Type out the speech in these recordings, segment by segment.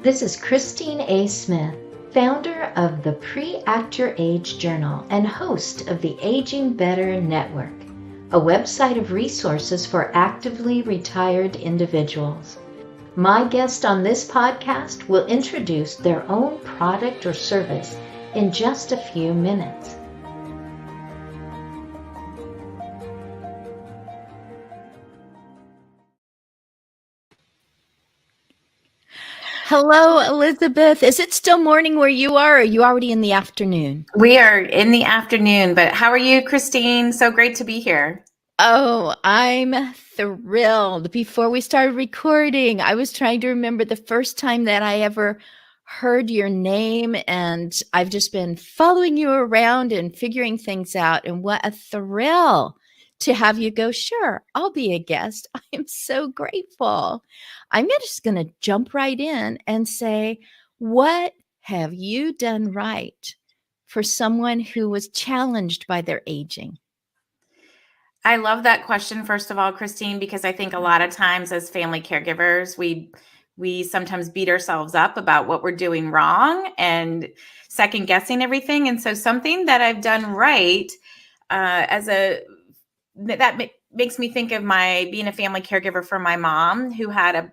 This is Christine A. Smith, founder of the PreActYourAge Journal and host of the Aging Better Network, a website of resources for actively retired individuals. My guest on this podcast will introduce their own product or service in just a few minutes. Hello, Elizabeth. Is it still morning where you are, or are you already in the afternoon? We are in the afternoon, but how are you, Christine? So great to be here. Oh, I'm thrilled. Before we started recording, I was trying to remember the first time that I ever heard your name, and I've just been following you around and figuring things out. And what a thrill to have you go, sure, I'll be a guest. I am so grateful. I'm just going to jump right in and say, what have you done right for someone who was challenged by their aging? I love that question, first of all, Christine, because I think a lot of times as family caregivers, we sometimes beat ourselves up about what we're doing wrong and second guessing everything. And so something that I've done right makes me think of my being a family caregiver for my mom, who had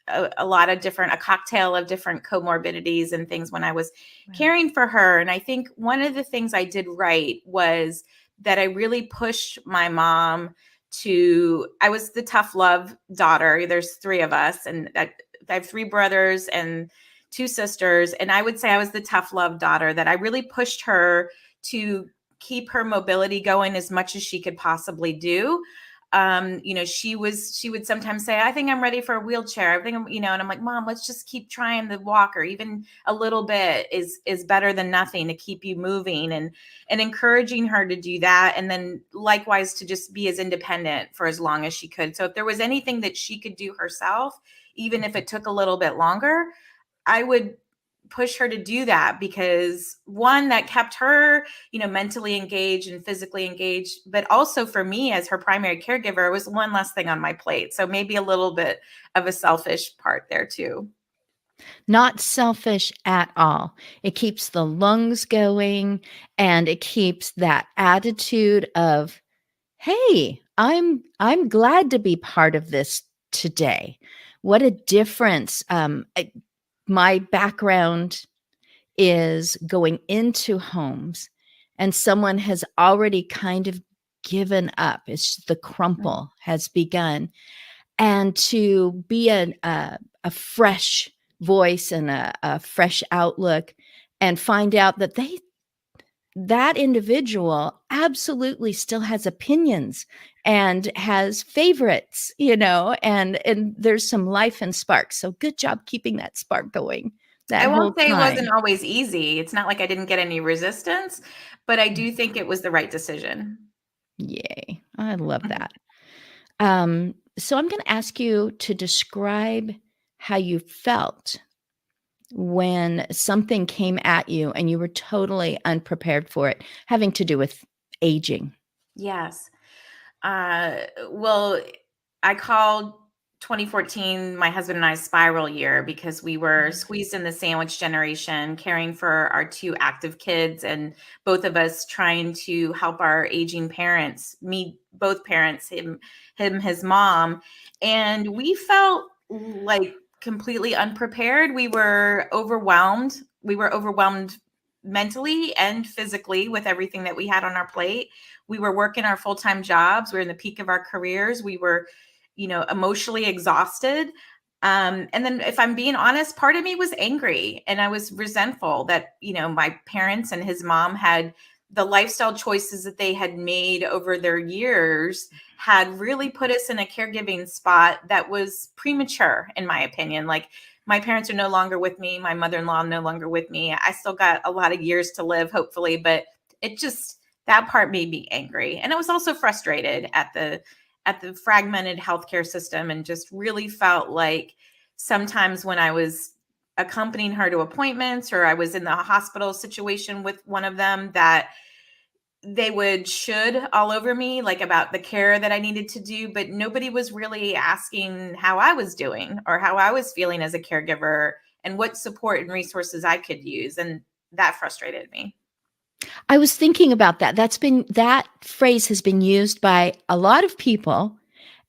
a lot of a cocktail of different comorbidities and things when I was caring for her. And I think one of the things I did right was that I really pushed my mom I was the tough love daughter. There's three of us, and I have three brothers and two sisters. And I would say I was the tough love daughter, that I really pushed her to keep her mobility going as much as she could possibly do. She would sometimes say, I think I'm ready for a wheelchair. And I'm like, Mom, let's just keep trying the walker. Even a little bit is better than nothing to keep you moving, and encouraging her to do that. And then likewise to just be as independent for as long as she could. So if there was anything that she could do herself, even if it took a little bit longer, I would push her to do that, because one, that kept her, mentally engaged and physically engaged, but also for me as her primary caregiver, it was one less thing on my plate. So maybe a little bit of a selfish part there too. Not selfish at all. It keeps the lungs going, and it keeps that attitude of, hey, I'm glad to be part of this today. What a difference. My background is going into homes, and someone has already kind of given up. It's the crumple has begun. And to be a fresh voice and a fresh outlook, and find out that that individual absolutely still has opinions and has favorites, and there's some life and spark. So good job keeping that spark going. I won't say it wasn't always easy. It's not like I didn't get any resistance, but I do think it was the right decision. Yay. I love that. So I'm going to ask you to describe how you felt when something came at you and you were totally unprepared for it, having to do with aging. Yes. Well, I called 2014 my husband and I's spiral year, because we were squeezed in the sandwich generation, caring for our two active kids, and both of us trying to help our aging parents, both parents, him, his mom. And we felt like completely unprepared. We were overwhelmed. We were overwhelmed mentally and physically with everything that we had on our plate. We were working our full-time jobs. We were in the peak of our careers. We were, emotionally exhausted. And then if I'm being honest, part of me was angry, and I was resentful that, my parents and his mom had the lifestyle choices that they had made over their years had really put us in a caregiving spot that was premature, in my opinion. Like, my parents are no longer with me. My mother-in-law no longer with me. I still got a lot of years to live, hopefully, but that part made me angry. And I was also frustrated at the fragmented healthcare system, and just really felt like sometimes when I was accompanying her to appointments, or I was in the hospital situation with one of them, that they would should all over me, like about the care that I needed to do, but nobody was really asking how I was doing or how I was feeling as a caregiver and what support and resources I could use. And that frustrated me. I was thinking about that. That phrase has been used by a lot of people,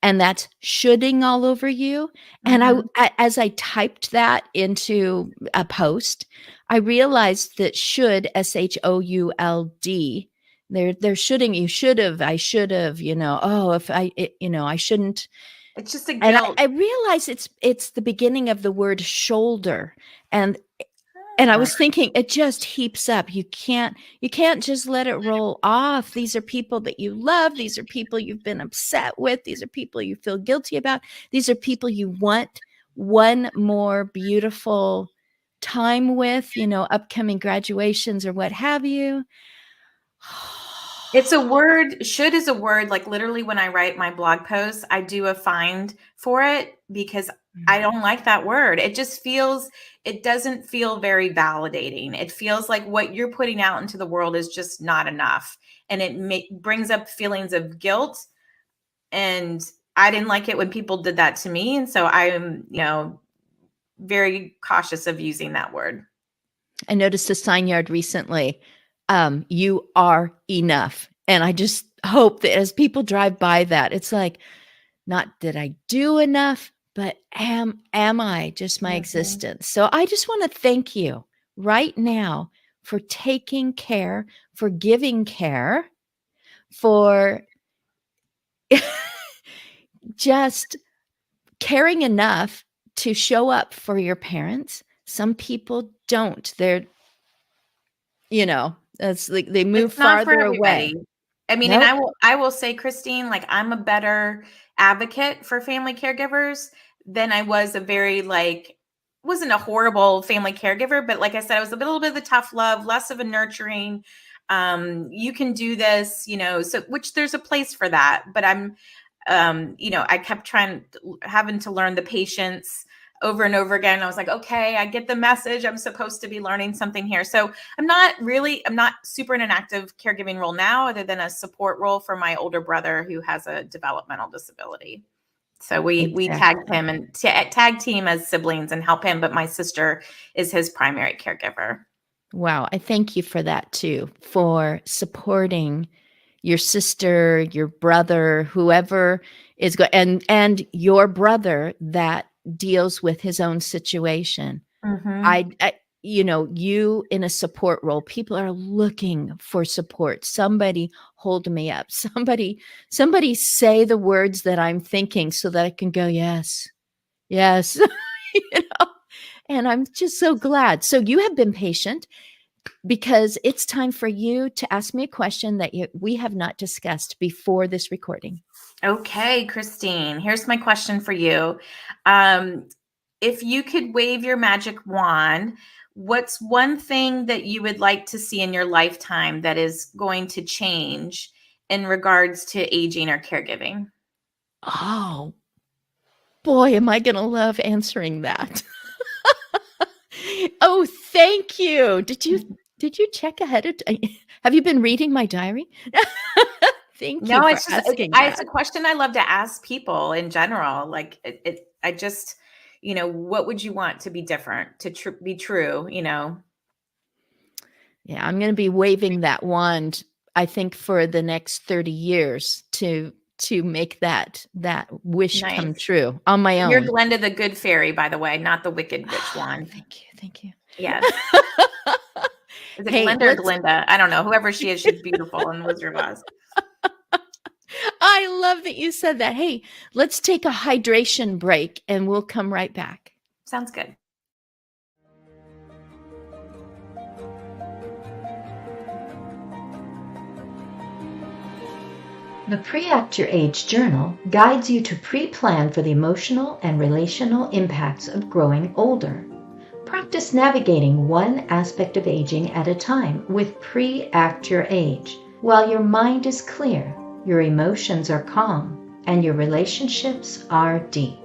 and that's shoulding all over you. And as I typed that into a post, I realized that should, SHOULD, they're shoulding, you should have, I should have, oh, if I shouldn't. It's just a And guilt. I realize it's the beginning of the word shoulder. And I was thinking it just heaps up. You can't just let it roll off. These are people that you love. These are people you've been upset with. These are people you feel guilty about. These are people you want one more beautiful time with, upcoming graduations or what have you. It's a word, should is a word, like literally when I write my blog posts, I do a find for it because I don't like that word. It doesn't feel very validating. It feels like what you're putting out into the world is just not enough. And it brings up feelings of guilt. And I didn't like it when people did that to me. And so I'm, very cautious of using that word. I noticed a sign yard recently. You are enough. And I just hope that as people drive by that, it's like, not did I do enough, but am I just my existence? So I just want to thank you right now for taking care, for giving care, for just caring enough to show up for your parents. Some people don't. They're, it's like they move farther away. I mean, nope. And I will say, Christine, like I'm a better advocate for family caregivers than I was wasn't a horrible family caregiver, but like I said, I was a little bit of the tough love, less of a nurturing. You can do this, so which there's a place for that, but I'm, I kept having to learn the patience over and over again. I was like, okay, I get the message. I'm supposed to be learning something here. So I'm not super in an active caregiving role now, other than a support role for my older brother who has a developmental disability. So we tagged him and tag team as siblings and help him. But my sister is his primary caregiver. Wow. I thank you for that too, for supporting your sister, your brother, whoever is going, and your brother that deals with his own situation. You in a support role, people are looking for support. Somebody hold me up. Somebody say the words that I'm thinking so that I can go, yes. And I'm just so glad. So you have been patient because it's time for you to ask me a question that we have not discussed before this recording. Okay, Christine, here's my question for you. If you could wave your magic wand, what's one thing that you would like to see in your lifetime that is going to change in regards to aging or caregiving? Oh, boy, am I going to love answering that. Oh, thank you. Did you check ahead of time? Have you been reading my diary? Thank you for asking that. It's a question I love to ask people in general. Like I just, what would you want to be different, to be true, Yeah, I'm going to be waving that wand, I think, for the next 30 years to make that wish come true on my own. You're Glenda the good fairy, by the way, not the wicked witch one. Thank you. Yes. Is it Glenda or Glinda? I don't know. Whoever she is, she's beautiful in Wizard of Oz. I love that you said that. Hey, let's take a hydration break and we'll come right back. Sounds good. The Pre-Act Your Age journal guides you to pre-plan for the emotional and relational impacts of growing older. Practice navigating one aspect of aging at a time with Pre-Act Your Age. While your mind is clear, your emotions are calm, and your relationships are deep.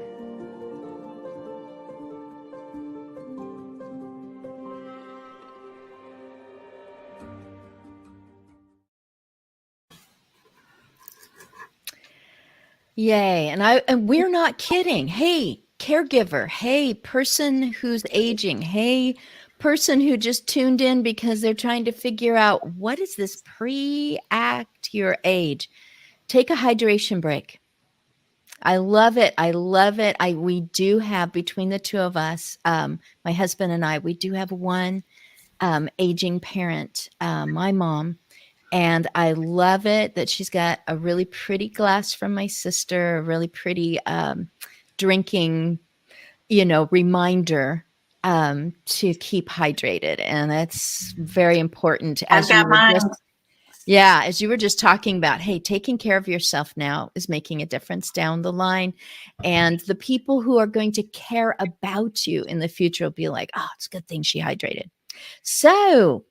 Yay. And we're not kidding. Hey, caregiver. Hey, person who's aging. Hey, person who just tuned in because they're trying to figure out what is this pre-act your age. Take a hydration break. I love it. I love it. We do have, between the two of us, my husband and I, we do have one aging parent, my mom. And I love it that she's got a really pretty glass from my sister, a really pretty drinking, reminder to keep hydrated. And that's very important, I've got mine. as you were just talking about, hey, taking care of yourself now is making a difference down the line. And the people who are going to care about you in the future will be like, oh, it's a good thing she hydrated. So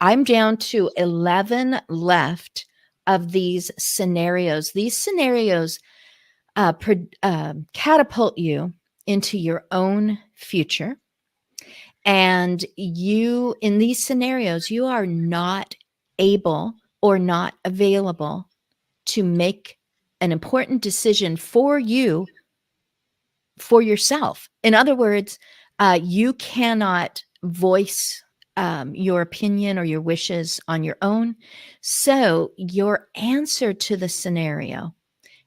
I'm down to 11 left of these scenarios. These scenarios catapult you into your own future. And in these scenarios, you are not able or not available to make an important decision for you, for yourself. In other words, you cannot voice your opinion or your wishes on your own. So your answer to the scenario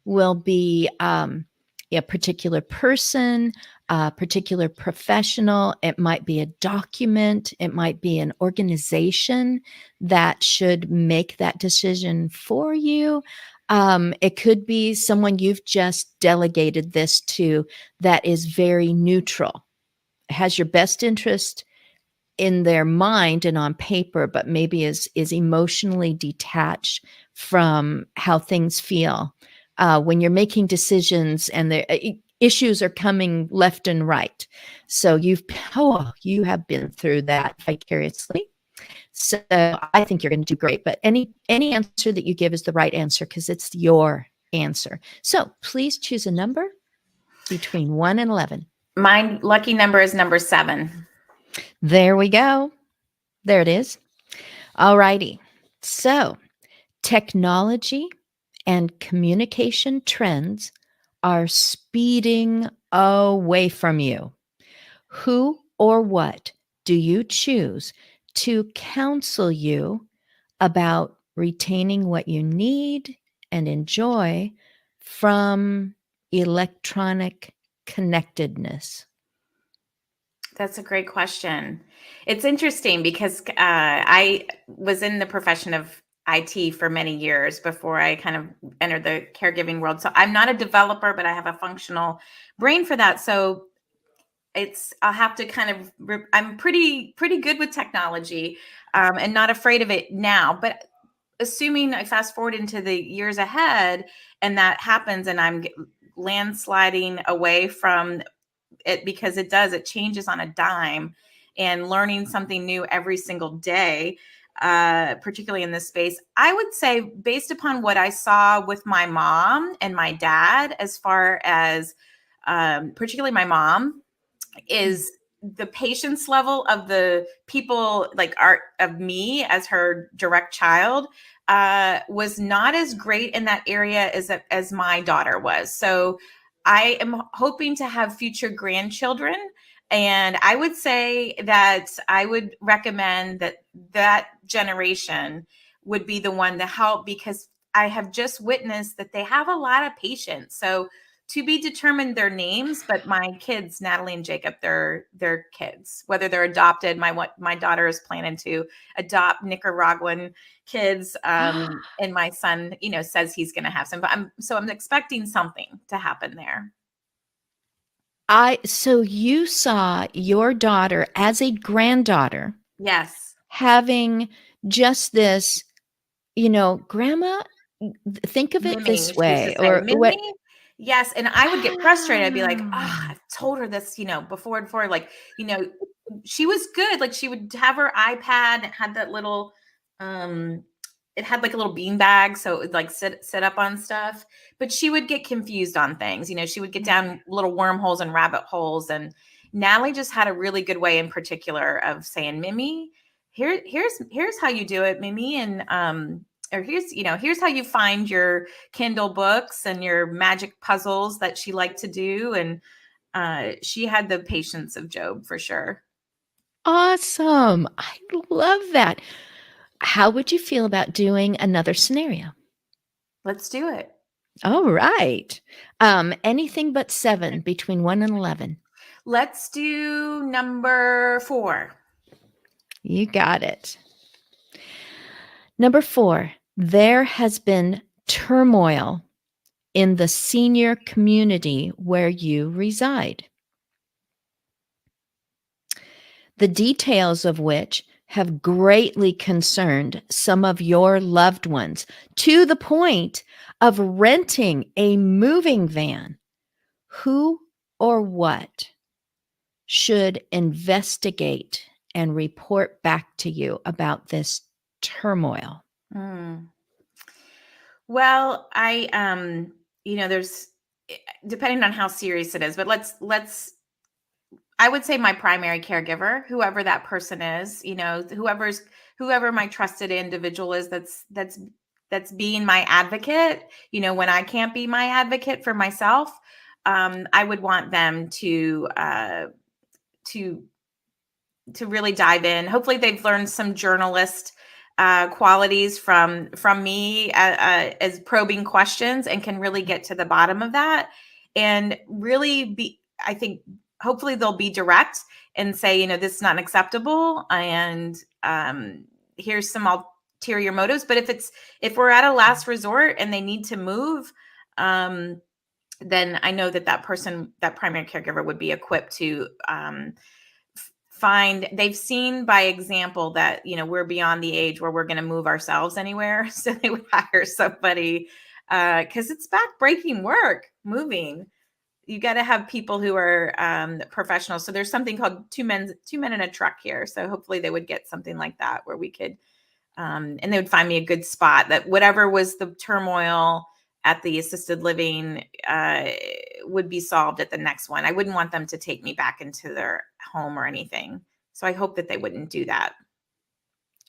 will be a particular person, a particular professional. It might be a document. It might be an organization that should make that decision for you. It could be someone you've just delegated this to that is very neutral, has your best interest in their mind and on paper, but maybe is emotionally detached from how things feel. When you're making decisions and the issues are coming left and right. So you have been through that vicariously. So I think you're going to do great, but any answer that you give is the right answer because it's your answer. So please choose a number between 1 and 11. My lucky number is number 7. There we go. There it is. All righty. So technology and communication trends are speeding away from you. Who or what do you choose to counsel you about retaining what you need and enjoy from electronic connectedness? That's a great question. It's interesting because I was in the profession of IT for many years before I kind of entered the caregiving world. So I'm not a developer, but I have a functional brain for that. So I'll have to kind of, I'm pretty good with technology and not afraid of it now. But assuming I fast forward into the years ahead and that happens and I'm landsliding away from it because it changes on a dime, and learning something new every single day, particularly in this space, I would say based upon what I saw with my mom and my dad, as far as particularly my mom, is the patience level of the people of me as her direct child was not as great in that area as my daughter was. So I am hoping to have future grandchildren. And I would say that I would recommend that generation would be the one to help, because I have just witnessed that they have a lot of patience. So to be determined their names, but my kids, Natalie and Jacob, they're kids, whether they're adopted. My daughter is planning to adopt Nicaraguan kids. And my son, says he's going to have some, but I'm expecting something to happen there. So you saw your daughter as a granddaughter. Yes. Having just this, grandma, think of it Mimi, this way, or Mimi? What? Yes. And I would get frustrated. I'd be like, I've told her this, before, she was good. She would have her iPad. It had that little, it had like a little bean bag, so it would sit up on stuff, but she would get confused on things. She would get down little wormholes and rabbit holes. And Natalie just had a really good way in particular of saying, Mimi, here's how you do it, Mimi. And or here's how you find your Kindle books and your magic puzzles that she liked to do. And she had the patience of Job for sure. Awesome. I love that. How would you feel about doing another scenario? Let's do it. All right. Anything but 7 between 1 and 11. Let's do number 4. You got it. Number 4, there has been turmoil in the senior community where you reside, the details of which have greatly concerned some of your loved ones to the point of renting a moving van. Who or what should investigate and report back to you about this turmoil? Well, there's, depending on how serious it is, but I would say my primary caregiver, whoever that person is, whoever my trusted individual is, that's being my advocate, when I can't be my advocate for myself, I would want them to really dive in. Hopefully they've learned some journalist qualities from me as probing questions, and can really get to the bottom of that, and really hopefully they'll be direct and say, this is not acceptable, and here's some ulterior motives. But if we're at a last resort and they need to move, then I know that person, that primary caregiver, would be equipped to they've seen by example that, we're beyond the age where we're going to move ourselves anywhere. So they would hire somebody, because it's backbreaking work, moving. You got to have people who are professionals. So there's something called two men in a truck here. So hopefully they would get something like that where we could, and they would find me a good spot, that whatever was the turmoil at the assisted living would be solved at the next one. I wouldn't want them to take me back into their home or anything. So I hope that they wouldn't do that.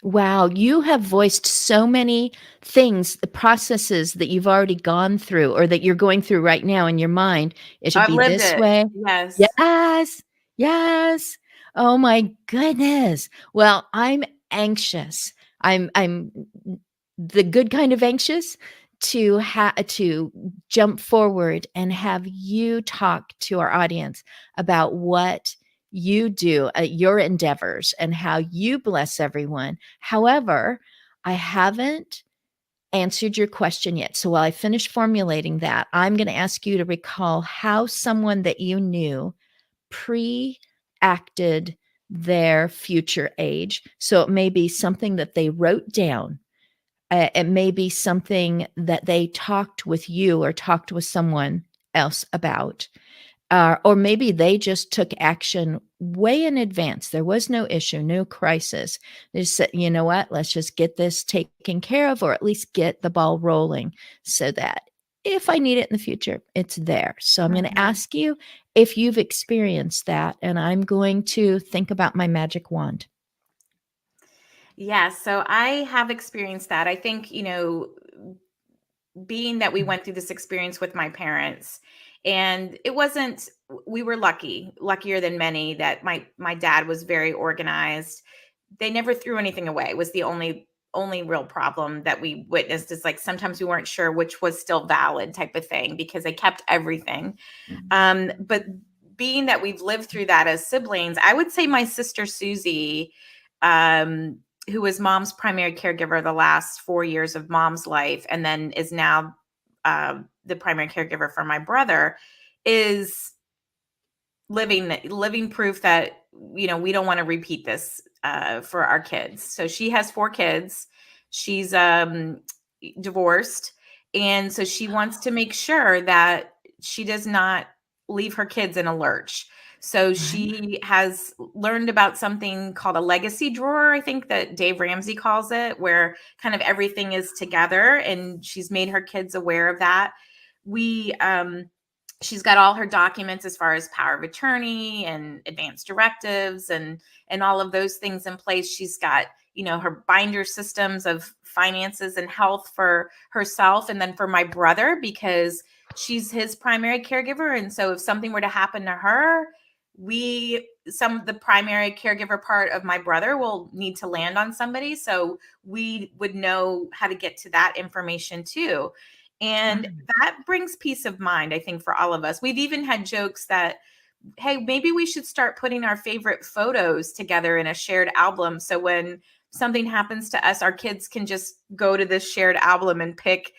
Wow, you have voiced so many things, the processes that you've already gone through or that you're going through right now in your mind. It should be this way. Yes. Yes. Yes. Oh my goodness. Well, I'm anxious. I'm the good kind of anxious to jump forward and have you talk to our audience about what you do, your endeavors, and how you bless everyone. However, I haven't answered your question yet. So while I finish formulating that, I'm going to ask you to recall how someone that you knew pre-acted their future age. So it may be something that they wrote down. It may be something that they talked with you or talked with someone else about. Or maybe they just took action way in advance. There was no issue, no crisis. They just said, you know what, let's just get this taken care of, or at least get the ball rolling so that if I need it in the future, it's there. So I'm going to ask you if you've experienced that, and I'm going to think about my magic wand. Yeah, so I have experienced that. I think, being that we went through this experience with my parents, and we were luckier than many, that my dad was very organized. They never threw anything away, was the only real problem that we witnessed. Is like sometimes we weren't sure which was still valid type of thing, because they kept everything. But being that we've lived through that as siblings, I would say my sister Susie, who was mom's primary caregiver the last 4 years of mom's life, and then is now the primary caregiver for my brother, is living proof that, we don't want to repeat this for our kids. So she has 4 kids. She's divorced. And so she wants to make sure that she does not leave her kids in a lurch. So she has learned about something called a legacy drawer, I think that Dave Ramsey calls it, where kind of everything is together, and she's made her kids aware of that. She's got all her documents as far as power of attorney and advance directives and all of those things in place. She's got her binder systems of finances and health for herself, and then for my brother, because she's his primary caregiver. And so if something were to happen to her, the primary caregiver part of my brother will need to land on somebody. So we would know how to get to that information too. And that brings peace of mind, I think, for all of us. We've even had jokes that, hey, maybe we should start putting our favorite photos together in a shared album. So when something happens to us, our kids can just go to this shared album and pick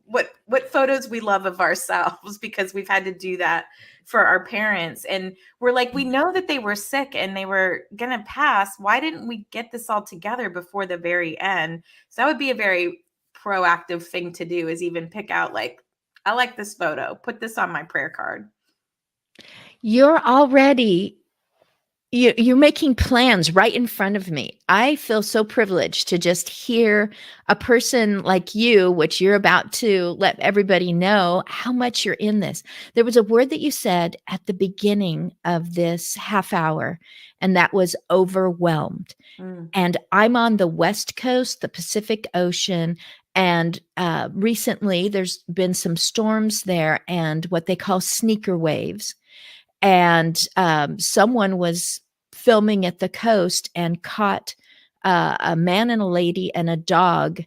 what photos we love of ourselves, because we've had to do that for our parents. And we're like, we know that they were sick and they were going to pass. Why didn't we get this all together before the very end? So that would be a very proactive thing to do, is even pick out, like, I like this photo, put this on my prayer card. You're making plans right in front of me. I feel so privileged to just hear a person like you, which you're about to let everybody know how much you're in this. There was a word that you said at the beginning of this half hour, and that was overwhelmed. And I'm on the West Coast, the Pacific Ocean. And recently there's been some storms there and what they call sneaker waves. And someone was filming at the coast and caught a man and a lady and a dog,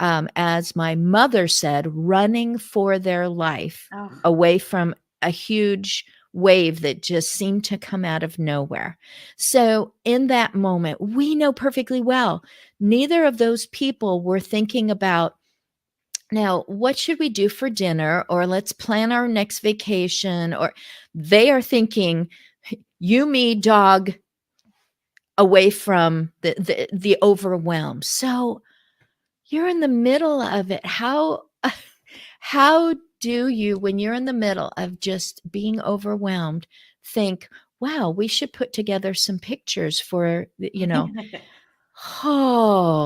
as my mother said, running for their life away from a huge wave that just seemed to come out of nowhere. So in that moment, we know perfectly well, neither of those people were thinking about, now, what should we do for dinner? Or let's plan our next vacation. Or they are thinking, you, me, dog, away from the overwhelm. So you're in the middle of it. How do you, when you're in the middle of just being overwhelmed, think, wow, we should put together some pictures for,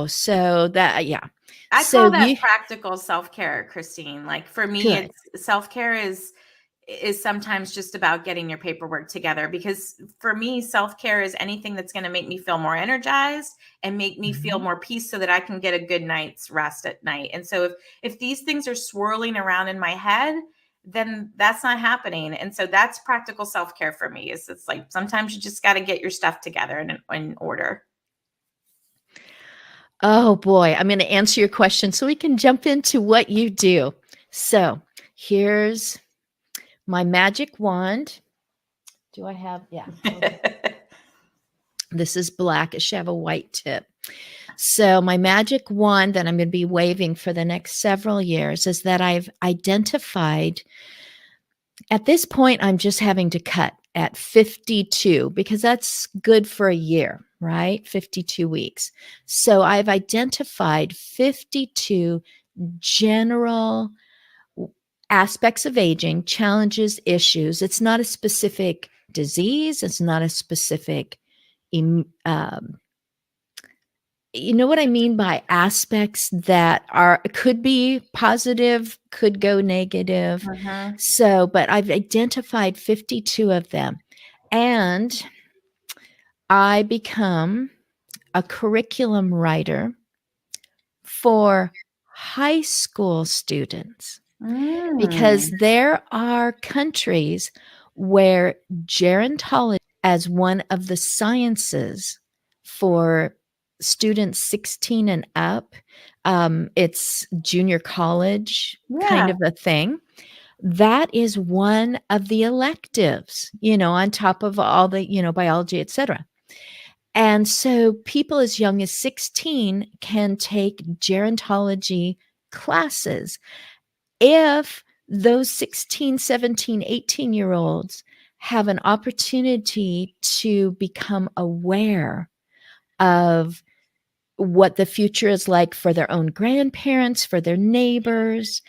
so that, yeah. I call that practical self-care, Christine. Like, for me, it's self-care is sometimes just about getting your paperwork together, because for me, self-care is anything that's going to make me feel more energized and make me feel more peace, so that I can get a good night's rest at night. And so if these things are swirling around in my head, then that's not happening. And so that's practical self-care for me. It's like, sometimes you just got to get your stuff together in order. Oh boy, I'm going to answer your question so we can jump into what you do. So here's my magic wand. Do I have? Yeah. Okay. This is black. It should have a white tip. So my magic wand that I'm going to be waving for the next several years is that I've identified, at this point, I'm just having to cut at 52, because that's good for a year, right? 52 weeks. So I've identified 52 general aspects of aging, challenges, issues. It's not a specific disease. It's not a specific, you know what I mean by aspects that could be positive, could go negative. So, but I've identified 52 of them, and I become a curriculum writer for high school students, because there are countries where gerontology as one of the sciences for students 16 and up, it's junior college kind of a thing. That is one of the electives, on top of all the, biology, etc. And so people as young as 16 can take gerontology classes. If those 16, 17, 18-year-olds have an opportunity to become aware of what the future is like for their own grandparents, for their neighbors,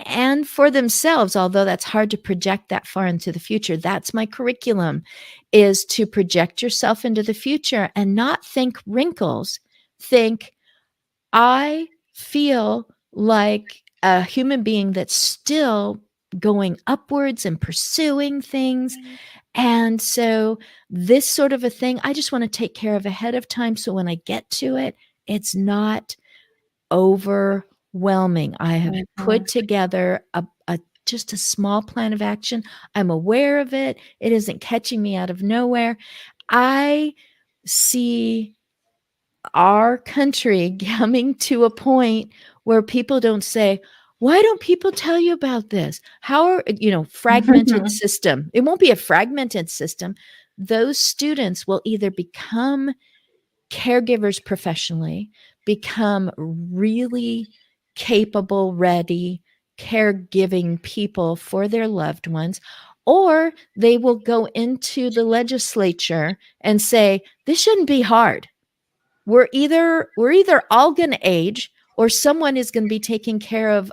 and for themselves, although that's hard to project that far into the future. That's my curriculum, is to project yourself into the future and not think wrinkles. Think, I feel like a human being that's still going upwards and pursuing things. And so this sort of a thing, I just want to take care of ahead of time. So when I get to it, it's not overwhelming. I have put together just a small plan of action. I'm aware of it. It isn't catching me out of nowhere. I see our country coming to a point where people don't say, why don't people tell you about this? How are, fragmented system. It won't be a fragmented system. Those students will either become caregivers professionally, become really capable, ready, caregiving people for their loved ones, or they will go into the legislature and say, this shouldn't be hard. We're either all going to age or someone is going to be taking care of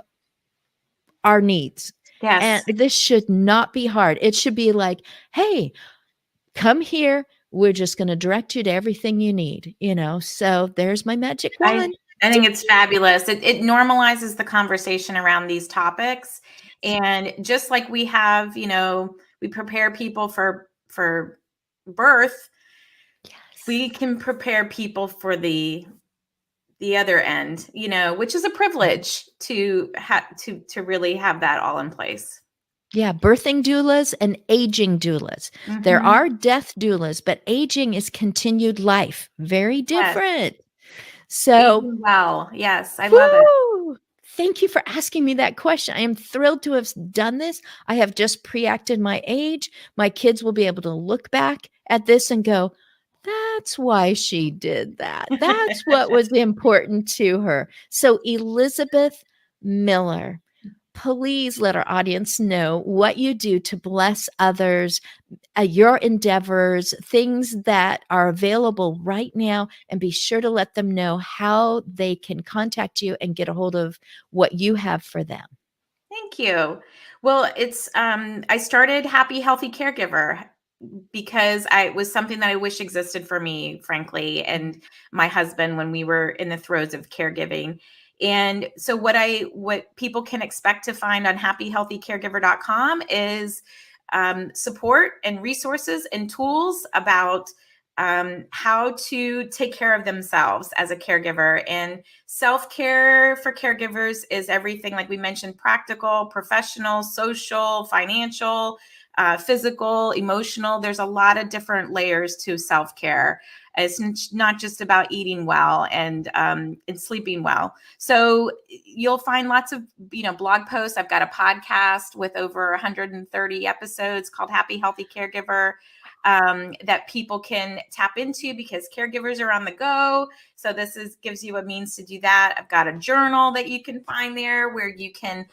our needs. Yes. And this should not be hard. It should be like, hey, come here. We're just going to direct you to everything you need, So there's my magic wand. I think it's fabulous. It normalizes the conversation around these topics. And just like we have, we prepare people for birth, we can prepare people for the other end, which is a privilege to really have that all in place. Yeah, birthing doulas and aging doulas. Mm-hmm. There are death doulas, but aging is continued life. Very different. Yes. So, aging well. Yes, I love it. Thank you for asking me that question. I am thrilled to have done this. I have just pre-acted my age. My kids will be able to look back at this and go, that's why she did that. That's what was important to her. So, Elizabeth Miller, please let our audience know what you do to bless others, your endeavors, things that are available right now, and be sure to let them know how they can contact you and get a hold of what you have for them. Thank you. Well, it's I started Happy Healthy Caregiver because it was something that I wish existed for me, frankly, and my husband when we were in the throes of caregiving. And so what people can expect to find on happyhealthycaregiver.com is support and resources and tools about how to take care of themselves as a caregiver. And self-care for caregivers is everything, like we mentioned, practical, professional, social, financial, physical, emotional. There's a lot of different layers to self-care. It's not just about eating well and sleeping well. So you'll find lots of, blog posts. I've got a podcast with over 130 episodes called Happy Healthy Caregiver that people can tap into because caregivers are on the go. So this gives you a means to do that. I've got a journal that you can find there where you can,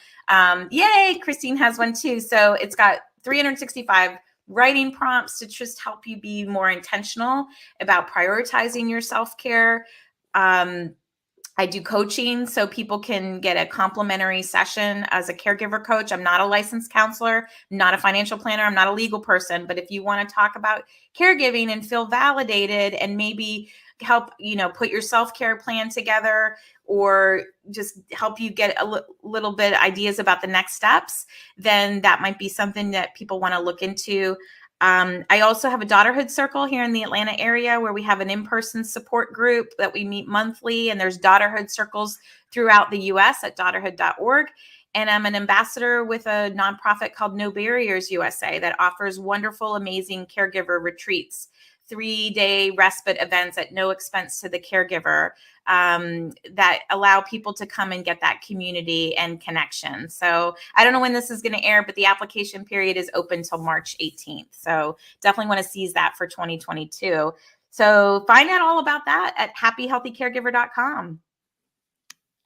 yay, Christine has one too. So it's got 365 writing prompts to just help you be more intentional about prioritizing your self-care. I do coaching so people can get a complimentary session as a caregiver coach. I'm not a licensed counselor, not a financial planner. I'm not a legal person. But if you want to talk about caregiving and feel validated and maybe help, put your self-care plan together or just help you get a little bit ideas about the next steps, then that might be something that people want to look into. I also have a daughterhood circle here in the Atlanta area where we have an in-person support group that we meet monthly, and there's daughterhood circles throughout the U.S. at daughterhood.org. And I'm an ambassador with a nonprofit called No Barriers USA that offers wonderful, amazing caregiver retreats, 3-day respite events at no expense to the caregiver that allow people to come and get that community and connection. So I don't know when this is going to air, but the application period is open till March 18th. So definitely want to seize that for 2022. So find out all about that at happyhealthycaregiver.com.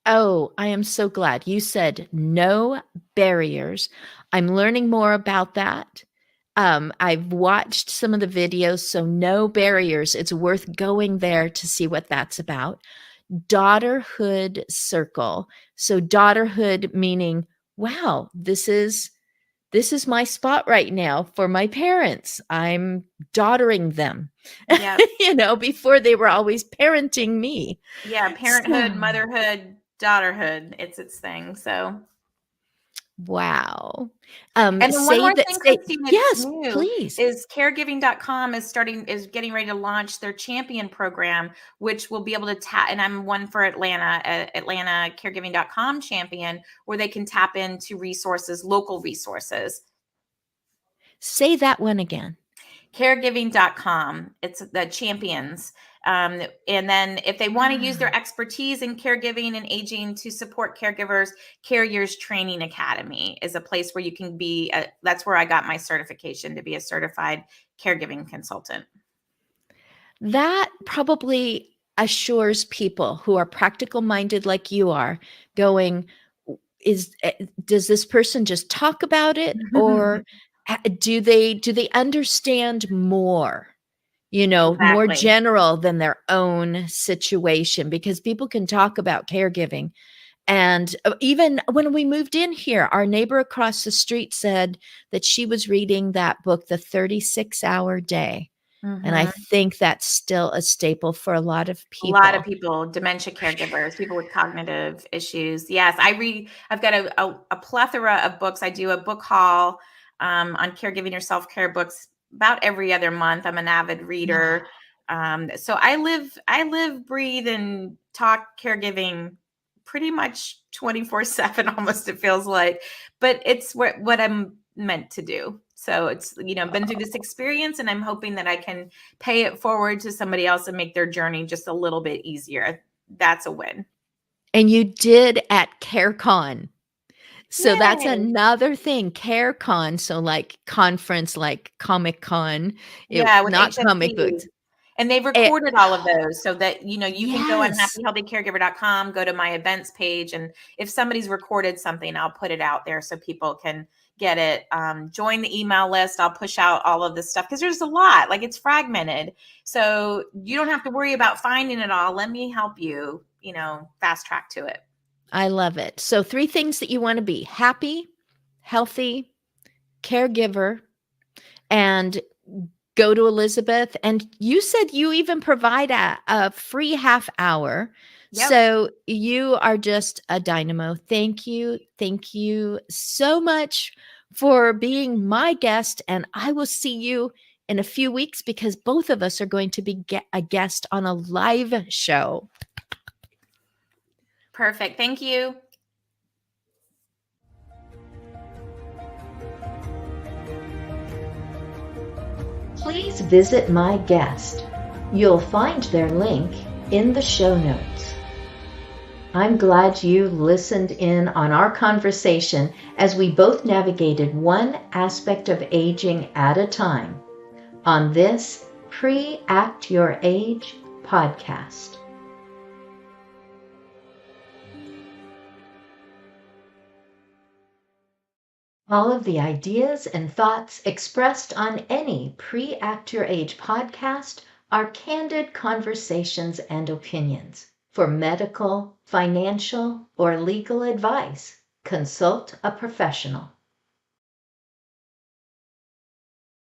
Oh, I am so glad you said no barriers. I'm learning more about that. I've watched some of the videos, so no barriers. It's worth going there to see what that's about. Daughterhood circle. So daughterhood meaning, wow, this is my spot right now for my parents. I'm daughtering them. Yep. Before they were always parenting me. Yeah, parenthood, motherhood, daughterhood. It's its thing. So Wow. And then one Say more that thing, say Christine, it's yes, new, please. is caregiving.com is getting ready to launch their champion program, which will be able to tap, and I'm one for Atlanta, Atlanta caregiving.com champion, where they can tap into resources, local resources. Say that one again. Caregiving.com. It's the champions. And then if they want to use their expertise in caregiving and aging to support caregivers, Carriers Training Academy is a place where you can be. That's where I got my certification to be a certified caregiving consultant. That probably assures people who are practical minded like you are going, does this person just talk about it, or do they understand more, more Exactly. general than their own situation? Because people can talk about caregiving. And even when we moved in here, our neighbor across the street said that she was reading that book, The 36-Hour Day. And I think that's still a staple for a lot of A lot of people. people, dementia caregivers, people with cognitive issues. Yes, I've got a plethora of books. I do a book haul on caregiving or self-care books about every other month. I'm an avid reader. So I live, breathe, and talk caregiving pretty much 24/7 almost, it feels like. But it's what I'm meant to do. So it's, been through this experience, and I'm hoping that I can pay it forward to somebody else and make their journey just a little bit easier. That's a win. And you did at CareCon. So that's Yay. another thing, CareCon. So like conference, like Comic Con, Yeah, with not comic HSP. books. And they've Eh, recorded all of those so that, you can go on yes. happyhealthycaregiver.com, go to my events page. And if somebody's recorded something, I'll put it out there so people can get it. Join the email list. I'll push out all of this stuff because there's a lot, like it's fragmented. So you don't have to worry about finding it all. Let me help you, fast track to it. I love it. So 3 things that you want to be: happy, healthy, caregiver, and go to Elizabeth. And you said you even provide a free half hour. Yep. So you are just a dynamo. Thank you. Thank you so much for being my guest. And I will see you in a few weeks because both of us are going to be a guest on a live show. Perfect. Thank you. Please visit my guest. You'll find their link in the show notes. I'm glad you listened in on our conversation as we both navigated one aspect of aging at a time on this PreAct Your Age podcast. All of the ideas and thoughts expressed on any PreAct Your Age podcast are candid conversations and opinions. For medical, financial, or legal advice, consult a professional.